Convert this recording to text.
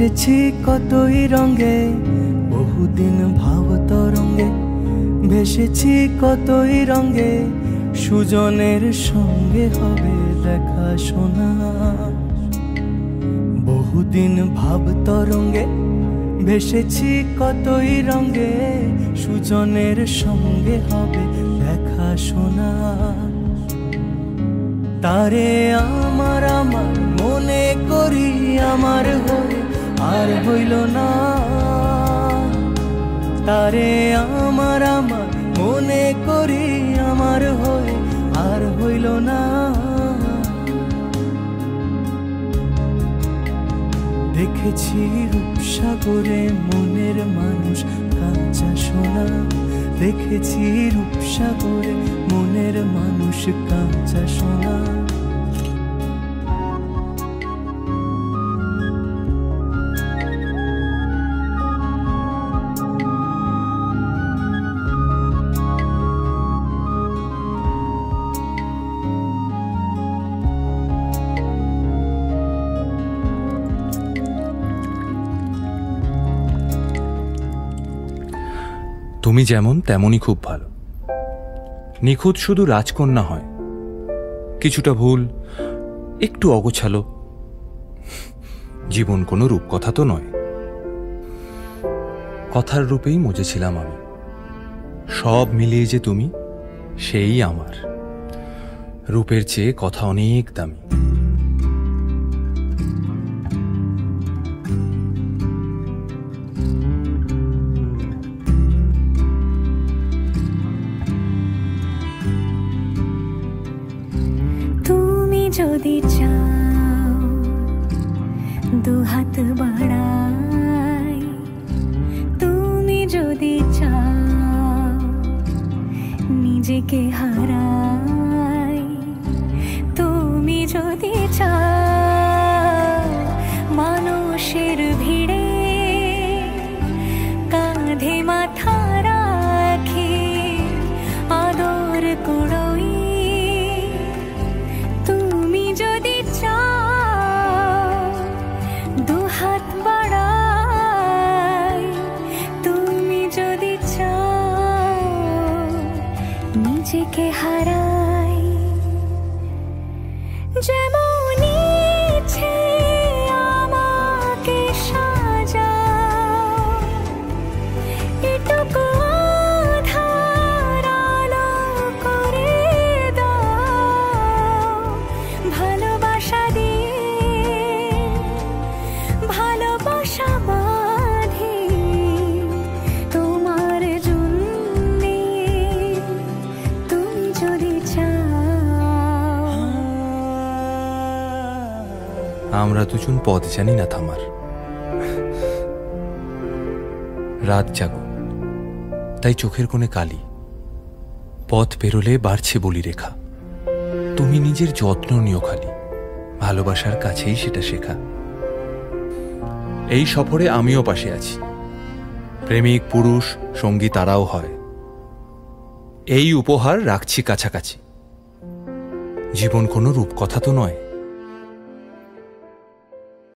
ভেসেছি কতই রঙে, বহুদিন ভাব তরঙ্গে ভেসেছি কতই রঙে, সুজনের সঙ্গে হবে দেখা শোনা। বহুদিন ভাব তরঙ্গে ভেসেছি কতই রঙে, সুজনের সঙ্গে হবে দেখা শোনা। তারে আমার আমার মনে করি আমার হয়ে আর হইল না, তারে আমার আমার মনে করি আমার হয়ে আর হইল না। দেখেছি রূপসাগরে মনের মানুষ কাঁচা সোনা, দেখেছি রূপসাগরে মনের মানুষ কাঁচা সোনা। তুমি যেমন তেমনই খুব ভালো। নিখুঁত শুধু রাজকন্যা হয়, কিছুটা ভুল, একটু অগোছালো। জীবন কোনো রূপকথা তো নয়। কথার রূপেই মজেছিলাম আমি, সব মিলিয়ে যে তুমি সেই আমার। রূপের চেয়ে কথা অনেক দামি। যদি চাও দুহাত বাড়াই, তুমি যদি চাও নিজেকে হারাই, তুমি যদি চাও মানুষের ভিড়ে কাঁধে মাথা রাখি আদর কুড়োই, দুহাত বাড়াই, তুমি যদি চাও নিজেকে হারাই। যেমন ইচ্ছে আমাকে সাজাও, এটুকু আধার আলো করে দাও, ভালোবাসা দিয়ে ভালোবাসা বাঁধি তোমার জন্যে, তুমি যদি চাও। আমরা দুজন পথ জানি না থামার। রাত জাগো তাই চোখের কোণে কালি, পথ পেরোলে বাড়ছে বলি রেখা। তুমি নিজের যত্ন নিও খালি, ভালোবাসার কাছেই সেটা শেখা। এই সফরে আমিও পাশে আছি, প্রেমিক পুরুষ সঙ্গী তারাও হয়। এই উপহার রাখছি কাছাকাছি। জীবন কোনো রূপকথা তো নয়।